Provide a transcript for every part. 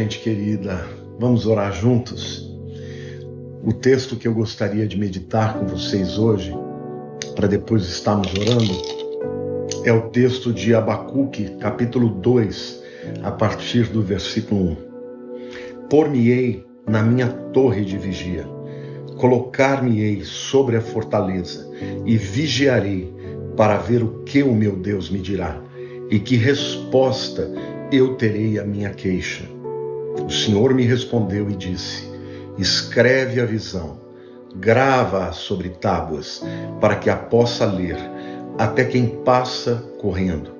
gente querida, vamos orar juntos? O texto que eu gostaria de meditar com vocês hoje, para depois estarmos orando, é o texto de Abacuque, capítulo 2, a partir do versículo 1. Por-me-ei na minha torre de vigia, colocar-me-ei sobre a fortaleza e vigiarei para ver o que o meu Deus me dirá e que resposta eu terei à minha queixa. O Senhor me respondeu e disse: escreve a visão, grava-a sobre tábuas, para que a possa ler até quem passa correndo,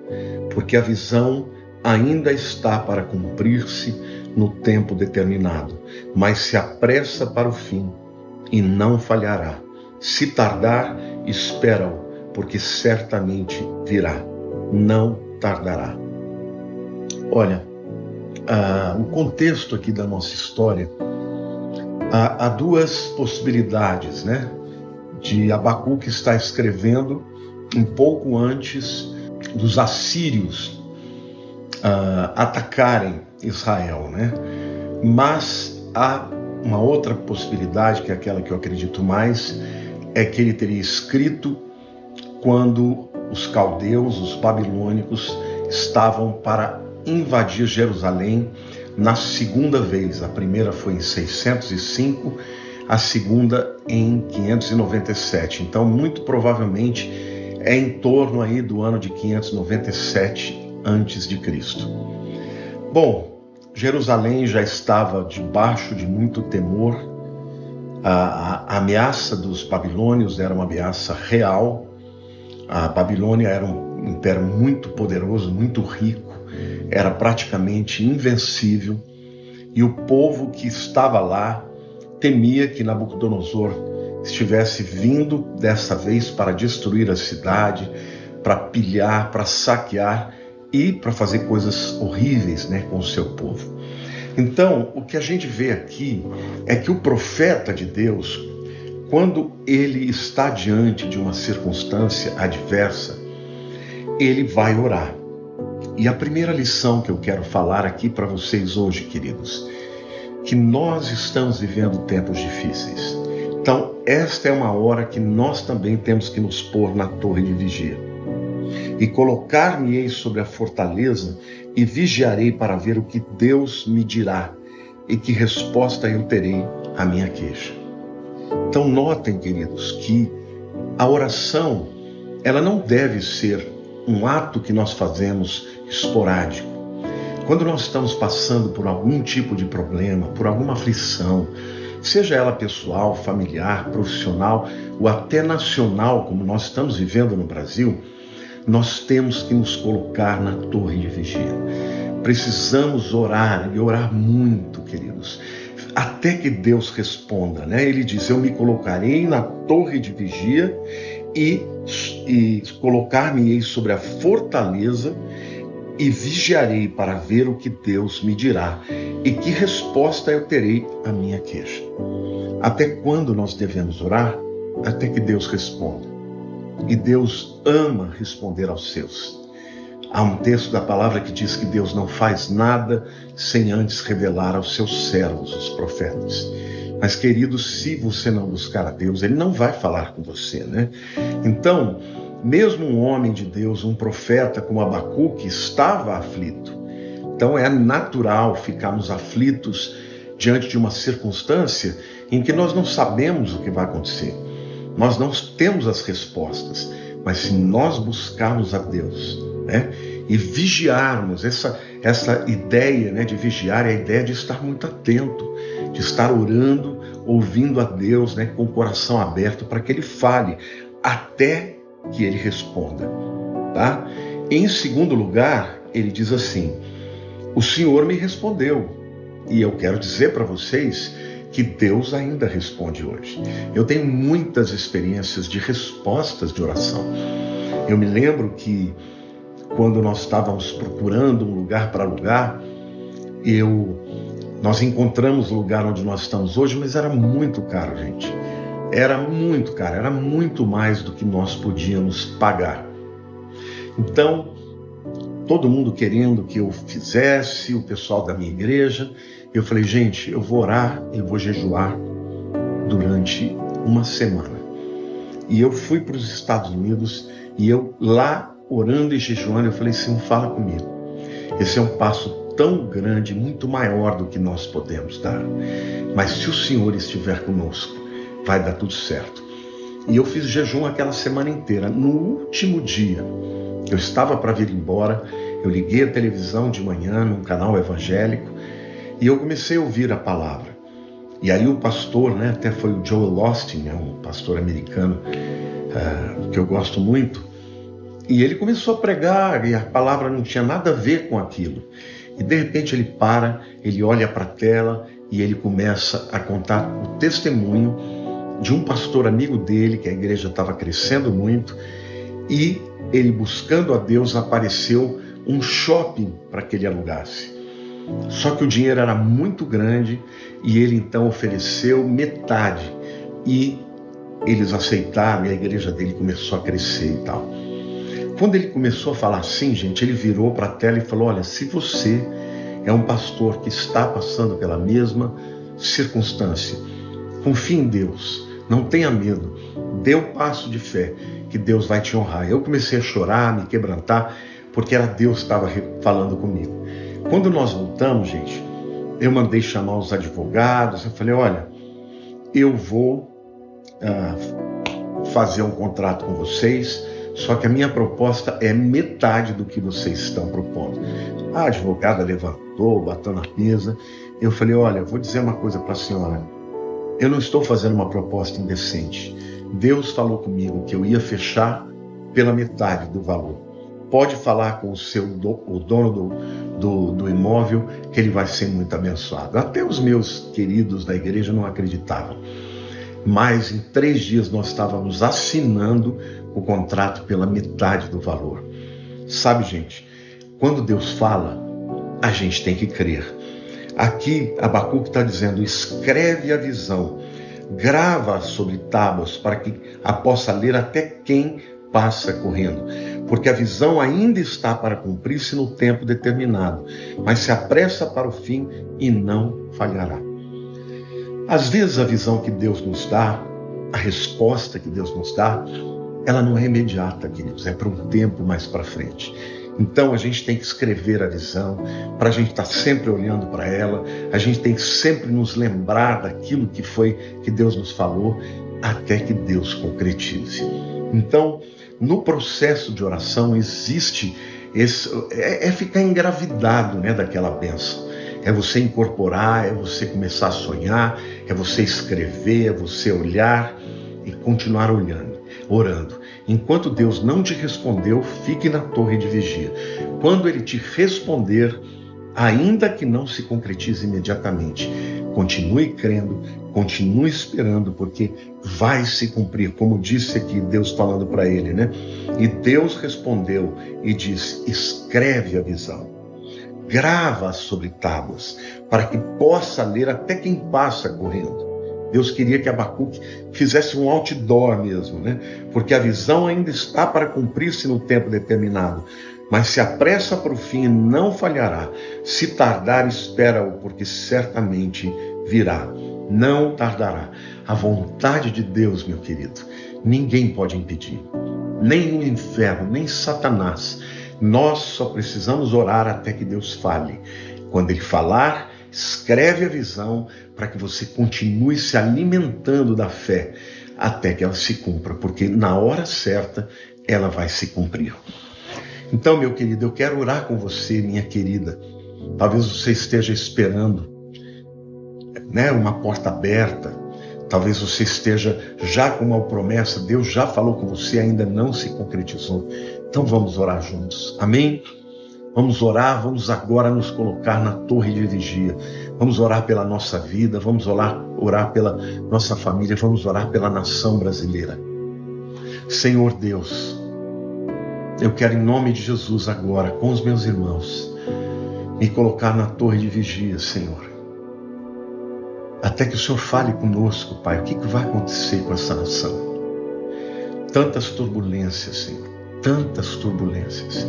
porque a visão ainda está para cumprir-se no tempo determinado, mas se apressa para o fim e não falhará. Se tardar, espera-o, porque certamente virá, não tardará. Olha, o contexto aqui da nossa história, há duas possibilidades, né? De Abacuque estar escrevendo um pouco antes dos assírios atacarem Israel, né? Mas há uma outra possibilidade, que é aquela que eu acredito mais, é que ele teria escrito quando os caldeus, os babilônicos, estavam para invadir Jerusalém na segunda vez. A primeira foi em 605, a segunda em 597. Então, muito provavelmente, é em torno aí do ano de 597 a.C. Bom, Jerusalém já estava debaixo de muito temor. A ameaça dos babilônios era uma ameaça real. A Babilônia era um império muito poderoso, muito rico, era praticamente invencível, e o povo que estava lá temia que Nabucodonosor estivesse vindo dessa vez para destruir a cidade, para pilhar, para saquear e para fazer coisas horríveis, né, com o seu povo. Então, o que a gente vê aqui é que o profeta de Deus, quando ele está diante de uma circunstância adversa, ele vai orar. E a primeira lição que eu quero falar aqui para vocês hoje, queridos, que nós estamos vivendo tempos difíceis. Então, esta é uma hora que nós também temos que nos pôr na torre de vigia. E colocar-me-ei sobre a fortaleza e vigiarei para ver o que Deus me dirá e que resposta eu terei à minha queixa. Então, notem, queridos, que a oração, ela não deve ser um ato que nós fazemos esporádico. Quando nós estamos passando por algum tipo de problema, por alguma aflição, seja ela pessoal, familiar, profissional ou até nacional, como nós estamos vivendo no Brasil, nós temos que nos colocar na torre de vigia. Precisamos orar e orar muito, queridos, até que Deus responda, né? Ele diz: eu me colocarei na torre de vigia e colocar-me-ei sobre a fortaleza e vigiarei para ver o que Deus me dirá e que resposta eu terei à minha queixa. Até quando nós devemos orar? Até que Deus responda. E Deus ama responder aos seus. Há um texto da palavra que diz que Deus não faz nada sem antes revelar aos seus servos, os profetas. Mas, queridos, se você não buscar a Deus, Ele não vai falar com você, né? Então, mesmo um homem de Deus, um profeta como Abacuque, estava aflito. Então, é natural ficarmos aflitos diante de uma circunstância em que nós não sabemos o que vai acontecer. Nós não temos as respostas, mas se nós buscarmos a Deus, né, e vigiarmos, essa ideia, né, de vigiar é a ideia de estar muito atento, de estar orando, ouvindo a Deus, né, com o coração aberto para que Ele fale, até que Ele responda. Tá? Em segundo lugar, ele diz assim: o Senhor me respondeu, e eu quero dizer para vocês que Deus ainda responde hoje. Eu tenho muitas experiências de respostas de oração. Eu me lembro que quando nós estávamos procurando um lugar para alugar, nós encontramos o lugar onde nós estamos hoje, mas era muito caro, gente. Era muito caro, era muito mais do que nós podíamos pagar. Então, todo mundo querendo que eu fizesse, o pessoal da minha igreja. Eu falei, gente, eu vou orar, eu vou jejuar durante uma semana. E eu fui para os Estados Unidos e eu lá orando e jejuando, eu falei, Senhor, fala comigo. Esse é um passo tão grande, muito maior do que nós podemos dar. Mas se o Senhor estiver conosco, vai dar tudo certo. E eu fiz jejum aquela semana inteira. No último dia, eu estava para vir embora, eu liguei a televisão de manhã num canal evangélico e eu comecei a ouvir a palavra. E aí o pastor, até foi o Joel Osteen, um pastor americano que eu gosto muito, e ele começou a pregar e a palavra não tinha nada a ver com aquilo. E de repente ele para, ele olha para a tela e ele começa a contar o testemunho de um pastor amigo dele, que a igreja estava crescendo muito, e ele buscando a Deus apareceu um shopping para que ele alugasse. Só que o dinheiro era muito grande e ele então ofereceu metade e eles aceitaram e a igreja dele começou a crescer e tal. Quando ele começou a falar assim, gente, ele virou para a tela e falou, olha, se você é um pastor que está passando pela mesma circunstância, confie em Deus, não tenha medo, dê um passo de fé que Deus vai te honrar. Eu comecei a chorar, me quebrantar, porque era Deus que estava falando comigo. Quando nós voltamos, gente, eu mandei chamar os advogados, eu falei, olha, eu vou fazer um contrato com vocês, só que a minha proposta é metade do que vocês estão propondo. A advogada levantou, bateu na mesa, eu falei, olha, eu vou dizer uma coisa para a senhora, eu não estou fazendo uma proposta indecente. Deus falou comigo que eu ia fechar pela metade do valor. Pode falar com o dono do imóvel que ele vai ser muito abençoado. Até os meus queridos da igreja não acreditavam. Mas em 3 dias nós estávamos assinando o contrato pela metade do valor. Sabe, gente, quando Deus fala, a gente tem que crer. Aqui, Abacuque está dizendo, escreve a visão, grava sobre tábuas para que a possa ler até quem passa correndo, porque a visão ainda está para cumprir-se no tempo determinado, mas se apressa para o fim e não falhará. Às vezes a visão que Deus nos dá, a resposta que Deus nos dá, ela não é imediata, queridos, é para um tempo mais para frente. Então a gente tem que escrever a visão, para a gente estar sempre olhando para ela, a gente tem que sempre nos lembrar daquilo que Deus nos falou, até que Deus concretize. Então, no processo de oração existe ficar engravidado, daquela bênção. É você incorporar, é você começar a sonhar, é você escrever, é você olhar e continuar orando. Enquanto Deus não te respondeu, fique na torre de vigia. Quando Ele te responder, ainda que não se concretize imediatamente, continue crendo, continue esperando, porque vai se cumprir, como disse aqui Deus falando para ele, E Deus respondeu e disse, escreve a visão, grava sobre tábuas, para que possa ler até quem passa correndo. Deus queria que Abacuque fizesse um outdoor mesmo, Porque a visão ainda está para cumprir-se no tempo determinado, mas se apressa para o fim e não falhará. Se tardar, espera-o, porque certamente virá. Não tardará. A vontade de Deus, meu querido, ninguém pode impedir. Nem o inferno, nem Satanás. Nós só precisamos orar até que Deus fale. Quando Ele falar, escreve a visão para que você continue se alimentando da fé até que ela se cumpra, porque na hora certa ela vai se cumprir. Então, meu querido, eu quero orar com você, minha querida. Talvez você esteja esperando, uma porta aberta. Talvez você esteja já com uma promessa. Deus já falou com você, ainda não se concretizou. Então vamos orar juntos. Amém? Vamos orar, vamos agora nos colocar na torre de vigia. Vamos orar pela nossa vida, vamos orar pela nossa família, vamos orar pela nação brasileira. Senhor Deus, eu quero em nome de Jesus agora, com os meus irmãos, me colocar na torre de vigia, Senhor. Até que o Senhor fale conosco, Pai, o que vai acontecer com essa nação? Tantas turbulências, Senhor, tantas turbulências.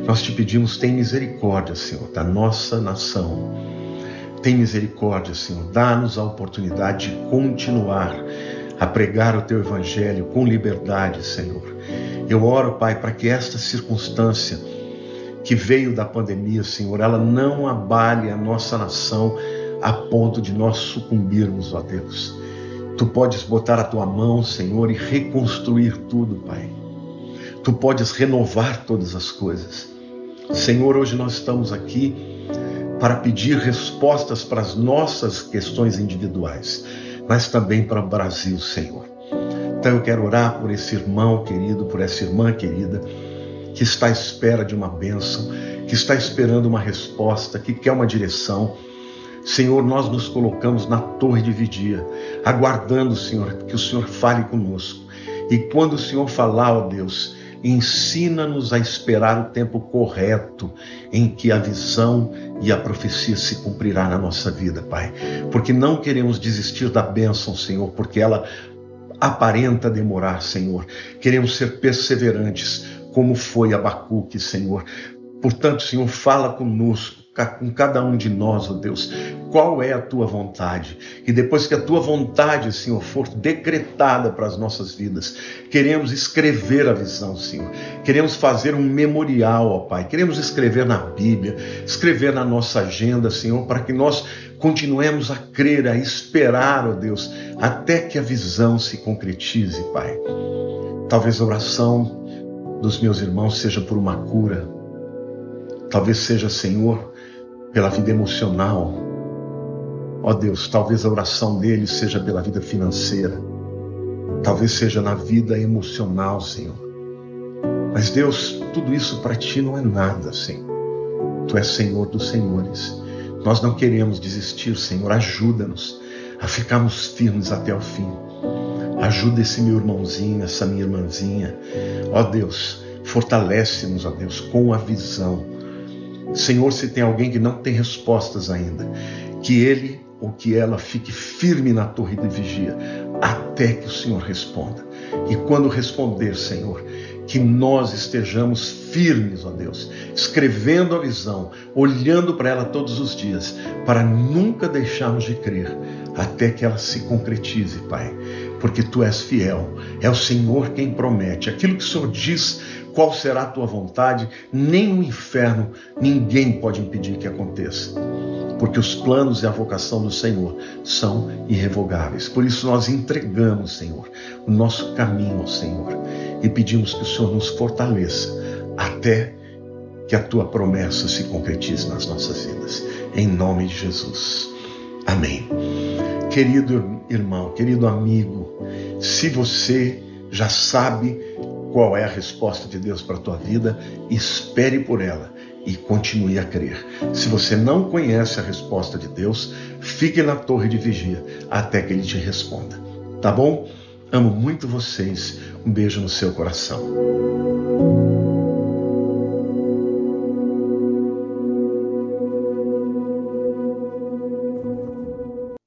Nós te pedimos, tem misericórdia, Senhor, da nossa nação. Tem misericórdia, Senhor, dá-nos a oportunidade de continuar a pregar o Teu Evangelho com liberdade, Senhor. Eu oro, Pai, para que esta circunstância que veio da pandemia, Senhor, ela não abale a nossa nação a ponto de nós sucumbirmos, ó Deus. Tu podes botar a Tua mão, Senhor, e reconstruir tudo, Pai. Tu podes renovar todas as coisas. Senhor, hoje nós estamos aqui para pedir respostas para as nossas questões individuais, mas também para o Brasil, Senhor. Então eu quero orar por esse irmão querido, por essa irmã querida, que está à espera de uma bênção, que está esperando uma resposta, que quer uma direção. Senhor, nós nos colocamos na torre de vigia, aguardando, Senhor, que o Senhor fale conosco. E quando o Senhor falar, ó Deus, ensina-nos a esperar o tempo correto em que a visão e a profecia se cumprirá na nossa vida, Pai. Porque não queremos desistir da bênção, Senhor, porque ela aparenta demorar, Senhor. Queremos ser perseverantes, como foi Abacuque, Senhor. Portanto, Senhor, fala conosco, com cada um de nós, ó Deus, qual é a Tua vontade. E depois que a Tua vontade, Senhor, for decretada para as nossas vidas, queremos escrever a visão, Senhor. Queremos fazer um memorial, ó Pai. Queremos escrever na Bíblia, escrever na nossa agenda, Senhor, para que nós continuemos a crer, a esperar, ó Deus, até que a visão se concretize, Pai. Talvez a oração dos meus irmãos seja por uma cura. Talvez seja, Senhor, pela vida emocional. Ó Deus, talvez a oração deles seja pela vida financeira. Talvez seja na vida emocional, Senhor. Mas Deus, tudo isso para Ti não é nada, Senhor. Tu és Senhor dos senhores. Nós não queremos desistir, Senhor. Ajuda-nos a ficarmos firmes até o fim. Ajuda esse meu irmãozinho, essa minha irmãzinha. Ó Deus, fortalece-nos, ó Deus, com a visão. Senhor, se tem alguém que não tem respostas ainda, que ele ou que ela fique firme na torre de vigia, até que o Senhor responda. E quando responder, Senhor, que nós estejamos firmes, ó Deus, escrevendo a visão, olhando para ela todos os dias, para nunca deixarmos de crer, até que ela se concretize, Pai. Porque Tu és fiel, é o Senhor quem promete. Aquilo que o Senhor diz, qual será a Tua vontade, nem o inferno, ninguém pode impedir que aconteça. Porque os planos e a vocação do Senhor são irrevogáveis. Por isso nós entregamos, Senhor, o nosso caminho ao Senhor e pedimos que o Senhor nos fortaleça até que a Tua promessa se concretize nas nossas vidas. Em nome de Jesus. Amém. Querido irmão, querido amigo, se você já sabe qual é a resposta de Deus para a tua vida, espere por ela e continue a crer. Se você não conhece a resposta de Deus, fique na torre de vigia até que Ele te responda. Tá bom? Amo muito vocês. Um beijo no seu coração.